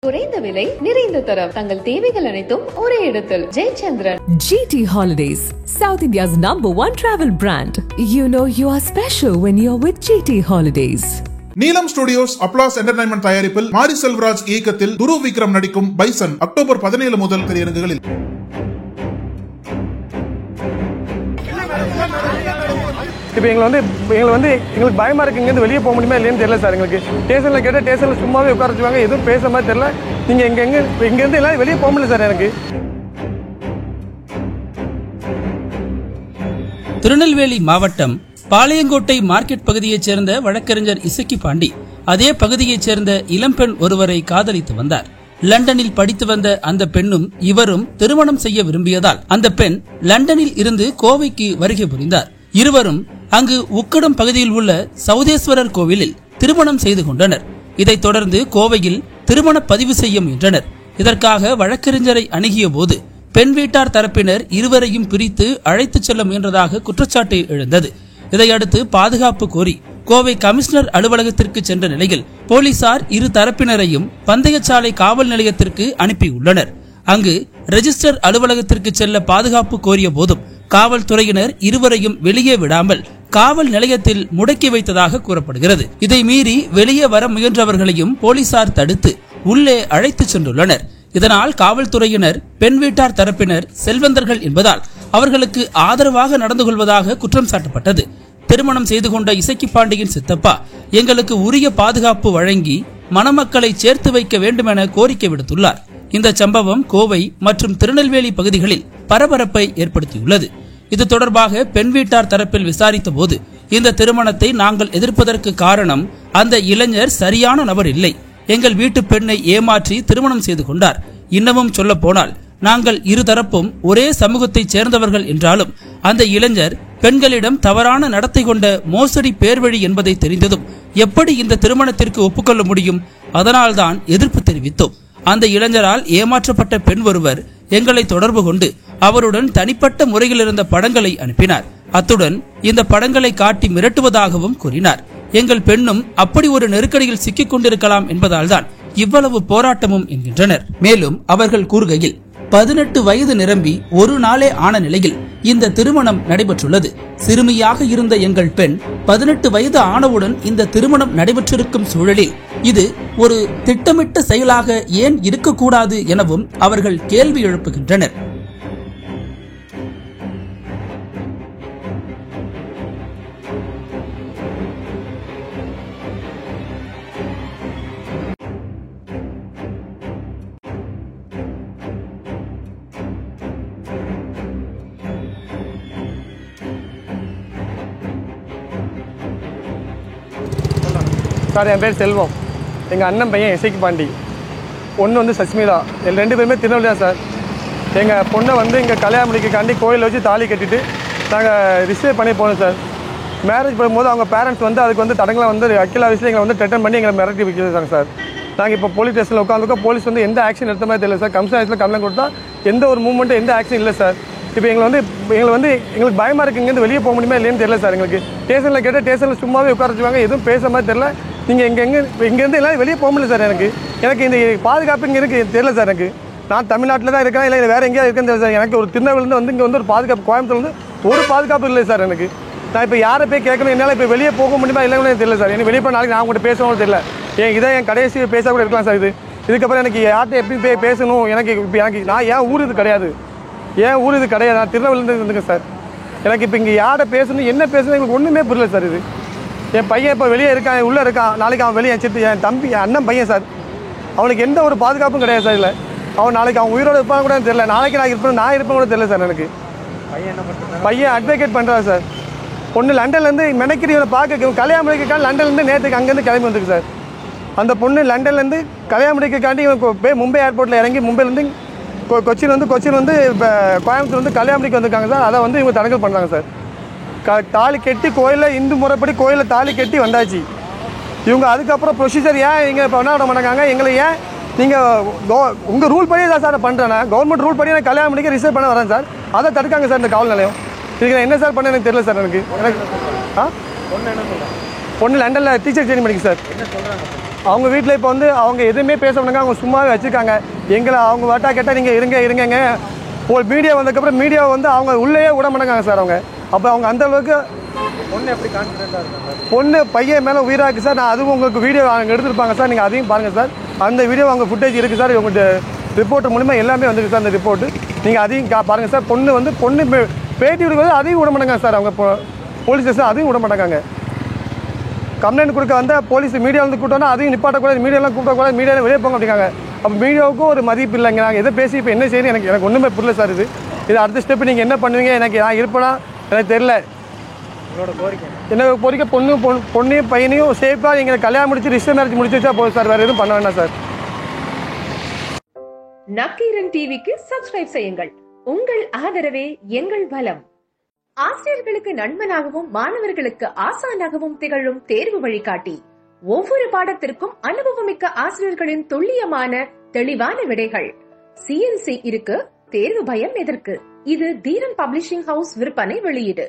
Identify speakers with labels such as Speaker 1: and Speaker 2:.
Speaker 1: குறைந்த விலை நிறைந்த தரம் தங்கள் தேவைகள் அனைத்தும் ஒரே இடத்தில் Jayachandran.
Speaker 2: GT Holidays, South India's #1 travel brand. You know you are special when you're with GT Holidays.
Speaker 3: நீலம் ஸ்டுடியோஸ் அப்ளாஸ் என்டர்டைன்மெண்ட் தயாரிப்பில் மாரி செல்வராஜ் இயக்கத்தில் துருவ் விக்ரம் நடிக்கும் பைசன் அக்டோபர் 17 முதல் திரையரங்குகளில்.
Speaker 4: இப்போ எங்களுக்கு பயமாக இருக்குது. இங்கேருந்து வெளியே போக முடியுமா இல்லைன்னு தெரியல சார். எங்களுக்கு ஸ்டேஷனில் கேட்டால் ஸ்டேஷனில் சும்மாவே உட்கார வச்சுவாங்க, எதுவும் பேச மாதிரி தெரியல. நீங்கள் இங்கேருந்து எல்லாம் வெளியே போக முடியல சார். எனக்கு
Speaker 5: திருநெல்வேலி மாவட்டம் பாளையங்கோட்டை மார்க்கெட் பகுதியைச் சேர்ந்த வழக்கறிஞர் இசக்கி பாண்டி அதே பகுதியைச் சேர்ந்த இளம்பெண் ஒருவரை காதலித்து வந்தார். லண்டனில் படித்து வந்த அந்த பெண்ணும் இவரும் திருமணம் செய்ய விரும்பியதால் அந்த பெண் லண்டனில் இருந்து கோவைக்கு வருகை புரிந்தார். இருவரும் அங்கு உக்கடம் பகுதியில் உள்ள சௌதேஸ்வரர் கோவிலில் திருமணம் செய்து கொண்டனர். இதைத் தொடர்ந்து கோவையில் திருமண பதிவு செய்ய முயன்றனர். இதற்காக வழக்கறிஞரை அணுகிய போது பெண் வீட்டார் தரப்பினர் இருவரையும் பிரித்து அழைத்துச் செல்ல முயன்றதாக குற்றச்சாட்டு எழுந்தது. இதையடுத்து பாதுகாப்பு கோரி கோவை கமிஷனர் அலுவலகத்திற்கு சென்ற நிலையில் போலீசார் இரு தரப்பினரையும் பந்தயச்சாலை காவல் நிலையத்திற்கு அனுப்பியுள்ளனர். அங்கு ரெஜிஸ்டர் அலுவலகத்திற்கு செல்ல பாதுகாப்பு கோரிய போதும் காவல்துறையினர் இருவரையும் வெளியே விடாமல் காவல் நிலையத்தில் முடக்கி வைத்ததாக கூறப்படுகிறது. இதை மீறி வெளியே வர முயன்றவர்களையும் போலீசார் தடுத்து உள்ளே அழைத்துச் சென்றுள்ளனர். இதனால் காவல்துறையினர் பெண் வீட்டார் தரப்பினர் செல்வந்தர்கள் என்பதால் அவர்களுக்கு ஆதரவாக நடந்து கொள்வதாக குற்றம் சாட்டப்பட்டது. திருமணம் செய்து கொண்ட இசக்கி பாண்டியின் சித்தப்பா எங்களுக்கு உரிய பாதுகாப்பு வழங்கி மணமக்களை சேர்த்து வைக்க வேண்டும் என கோரிக்கை விடுத்துள்ளார். இந்த சம்பவம் கோவை மற்றும் திருநெல்வேலி பகுதிகளில் பரபரப்பை ஏற்படுத்தியுள்ளது. இது தொடர்பாக பெண் வீட்டார் தரப்பில் விசாரித்த போது இந்த திருமணத்தை நாங்கள் எதிர்ப்பதற்கு காரணம் அந்த இளைஞர் சரியான நபர் இல்லை, எங்கள் வீட்டு பெண்ணை ஏமாற்றி திருமணம் செய்து கொண்டார். இன்னமும் சொல்ல போனால் நாங்கள் இருதரப்பும் ஒரே சமூகத்தைச் சேர்ந்தவர்கள் என்றாலும் அந்த இளைஞர் பெண்களிடம் தவறான நடத்தை கொண்ட மோசடி பேர்வழி என்பதை தெரிந்ததும் எப்படி இந்த திருமணத்திற்கு ஒப்புக்கொள்ள முடியும்? அதனால்தான் எதிர்ப்பு தெரிவித்தோம். அந்த இளைஞரால் ஏமாற்றப்பட்ட பெண் ஒருவர் எங்களை தொடர்பு கொண்டு அவருடன் தனிப்பட்ட முறையில் இருந்த படங்களை அனுப்பினார். அத்துடன் இந்த படங்களை காட்டி மிரட்டுவதாகவும் கூறினார். எங்கள் பெண்ணும் அப்படி ஒரு நெருக்கடியில் சிக்கிக் கொண்டிருக்கலாம் என்பதால் தான் இவ்வளவு போராட்டமும் என்கின்றனர். மேலும் அவர்கள் கூறுகையில் 18 வயது நிரம்பி ஒரு நாளே ஆன நிலையில் இந்த திருமணம் நடைபெற்றுள்ளது. சிறுமியாக இருந்த எங்கள் பெண் 18 வயது ஆனவுடன் இந்த திருமணம் நடைபெற்றிருக்கும் சூழலில் இது ஒரு திட்டமிட்ட செயலாக ஏன் இருக்கக்கூடாது எனவும் அவர்கள் கேள்வி எழுப்புகின்றனர்.
Speaker 4: சார், என் பேர் செல்வம். எங்கள் அண்ணன் பையன் இசக்கி பாண்டி, பொண்ணு வந்து சஸ்மிதா. ரெண்டு பேருமே திருநெல்வேலி தான் சார். எங்கள் பொண்ணை இங்கே கல்யாணம் முடிக்காண்டி கோயிலில் வச்சு தாலி கட்டிட்டு நாங்கள் ரிசீவ் பண்ணி போனோம் சார். மேரேஜ் பண்ணும்போது அவங்க பேரண்ட்ஸ் அதுக்கு தடங்களை அக்கில் ஆஃபீஸில் எங்களை த்ரெட்டன் பண்ணி எங்களை மிரட்டி வைக்கிறாங்க சார். நாங்கள் இப்போ போலீஸ் ஸ்டேஷனில் உட்காந்துருக்கோம். போலீஸ் எந்த ஆக்ஷன் எடுத்த மாதிரி தெரியல சார். கமிஷன் ஆஃபீஸில் கம்ப்ளைண்ட் கொடுத்தா எந்த ஒரு மூவ்மெண்ட்டும் எந்த ஆக்ஷன் இல்லை சார். இப்போ எங்களுக்கு பயமாக இருக்குது. இங்கேருந்து வெளியே போக முடியுமா இல்லைன்னு தெரியல சார். எங்களுக்கு ஸ்டேஷனில் கேட்டால் ஸ்டேஷனில் சும்மாவே உட்கார வச்சுவாங்க, எதுவும் பேச மாதிரி தெரியல. நீங்கள் இங்கேருந்து எல்லாம் வெளியே போக முடியல சார். எனக்கு இந்த பாதுகாப்பு இங்கே இருக்குது தெரியல சார். நான் தமிழ்நாட்டில் தான் இருக்கேன், இல்லை வேறு எங்கேயா இருக்குன்னு தெரியல சார். எனக்கு ஒரு திருநெல்வேலிருந்து இங்கே ஒரு பாதுகாப்பு, கோயம்புத்தூர்லேருந்து ஒரு பாதுகாப்பு இல்லை சார். நான் இப்போ யாரை போய் கேட்கணும், என்னால் இப்போ வெளியே போக முடியுமா இல்லைன்னு தெரியல சார். எனக்கு வெளியே போய் நாளைக்கு நான் உங்கள்கிட்ட பேசணும்னு தெரியல. இதை என் கடைசி பேச கூட இருக்கலாம் சார். இதுக்கப்புறம் எனக்கு யார்கிட்ட எப்படி போய் பேசணும், எனக்கு நான் ஏன் ஊர் இது கிடையாது, நான் திருநெல்வேலிருந்து இருந்துங்க சார். எனக்கு இப்போ இங்கே யாரை பேசணும், என்ன பேசணும், எங்களுக்கு ஒன்றுமே புரியல சார். என் பையன் இப்போ வெளியே இருக்கான், உள்ளே இருக்கான், நாளைக்கு அவன் வெளியே வச்சுட்டு என் தம்பி, என் அண்ணன் பையன் சார், அவனுக்கு எந்த ஒரு பாதுகாப்பும் கிடையாது சார். இல்லை அவன் நாளைக்கு அவன் உயிரோடு இருப்பான்னு கூட தெரியல, நாளைக்கு நான் இருப்பேன் கூட தெரியல சார். எனக்கு பையன் அட்வொகேட் பண்ணுறான் சார். பொண்ணு லண்டன்லேருந்து மெனக்கிரி பார்க்க கல்யாணம் முடிக்காண்டி லண்டன்லேருந்து நேற்றுக்கு அங்கேருந்து கிளம்பி வந்துருக்கு சார். அந்த பொண்ணு லண்டன்லேருந்து கல்யாணம் முடிக்காண்டி போய் மும்பை ஏர்போர்ட்டில் இறங்கி மும்பைலேருந்து கொச்சின் இப்போ கோயம்புத்தூர் கல்யாணம் முடிக்க வந்திருக்காங்க சார். அதை இவங்க தடங்கல் பண்ணுறாங்க சார். தாலி கட்டி கோயிலில் இந்து முறைப்படி கோயிலில் தாலி கட்டி வந்தாச்சு. இவங்க அதுக்கப்புறம் ப்ரொசீஜர் ஏன் இங்கே இப்போ என்ன விட மாட்டாங்க, எங்களை ஏன் நீங்கள் உங்கள் ரூல் படி தான் சார் பண்ணுறேன். கவர்மெண்ட் ரூல் படி நான் கல்யாணம் முடிக்க ரிசர்வ் பண்ண வரேன் சார். அதை தடுக்காங்க சார் இந்த காவல் நிலையம். இதுக்கு நான் என்ன சார் பண்ண எனக்கு தெரியல சார். எனக்கு பொண்ணு லண்டனில் டீச்சர் ட்ரைனிங் பண்ணிக்க சார். அவங்க வீட்டில் இப்போ வந்து அவங்க எதுவுமே பேச மாட்டாங்க, அவங்க சும்மாவே வச்சுருக்காங்க. எங்களை அவங்க வாட்டா கேட்டால் நீங்கள் இருங்கங்க ஒரு மீடியா வந்ததுக்கப்புறம் மீடியா வந்து அவங்க உள்ளேயே விட மாட்டாங்க சார். அவங்க அப்போ அவங்க அந்த அளவுக்கு
Speaker 6: பொண்ணு எப்படி கான்ஃபிடென்ட்டாக இருக்காங்க?
Speaker 4: பொண்ணு பையன் மேலே உயிராக இருக்குது சார். நான் அதுவும் உங்களுக்கு வீடியோ அவங்க எடுத்துருப்பாங்க சார், நீங்கள் அதையும் பாருங்கள் சார். அந்த வீடியோ அவங்க ஃபுட்டேஜ் இருக்குது சார், உங்கள்கிட்ட ரிப்போர்ட் மூலிமா எல்லாமே வந்துருக்கு சார். அந்த ரிப்போர்ட்டு நீங்கள் அதையும் பாருங்கள் சார். பொண்ணு பேட்டி விடுவது அதையும் விட மாட்டாங்க சார். அவங்க போலீஸ் ஸ்டேஷன் அதையும் விட மாட்டாங்க. கம்ப்ளைண்ட் கொடுக்க வந்தால் போலீஸ் மீடியா வந்து கூட்டோன்னா அதையும் நிப்பாட்டக்கூடாது, மீடியாலாம் கூப்பிடக்கூடாது, மீடியாவில் வெளியே போங்க அப்படிங்காங்க. அப்போ மீடியாவுக்கும் ஒரு மதிப்பு இல்லைங்க. நாங்கள் எதை பேசி இப்போ என்ன செய்யணும் எனக்கு ஒன்றுமே புரியல சார். இது அடுத்த ஸ்டெப்பு நீங்கள் என்ன பண்ணுவீங்க, நான் இருப்பேனா எனக்கு தெரியல.
Speaker 6: உங்களோட கோரிக்கை
Speaker 4: என்ன கோரிக்கை, பொண்ணையும் பையனையும் சேஃபாக எங்களை கல்யாணம் முடிச்சு ரிஜிஸ்டர் மேரேஜ் முடிச்சு வச்சா போதும் சார். வேறு எதுவும் பண்ண வேண்டாம் சார்.
Speaker 7: நக்கீரன் டிவிக்கு சப்ஸ்கிரைப் செய்யுங்கள். உங்கள் ஆதரவே எங்கள் பலம். ஆசிரியர்களுக்கு நண்பனாகவும் மாணவர்களுக்கு ஆசானாகவும் திகழும் தேர்வு வழிகாட்டி. ஒவ்வொரு பாடத்திற்கும் அனுபவமிக்க ஆசிரியர்களின் துல்லியமான தெளிவான விடைகள். CNC இருக்கு, தேர்வு பயம் எதற்கு? இது தீரன் பப்ளிஷிங் ஹவுஸ் விற்பனை வெளியீடு.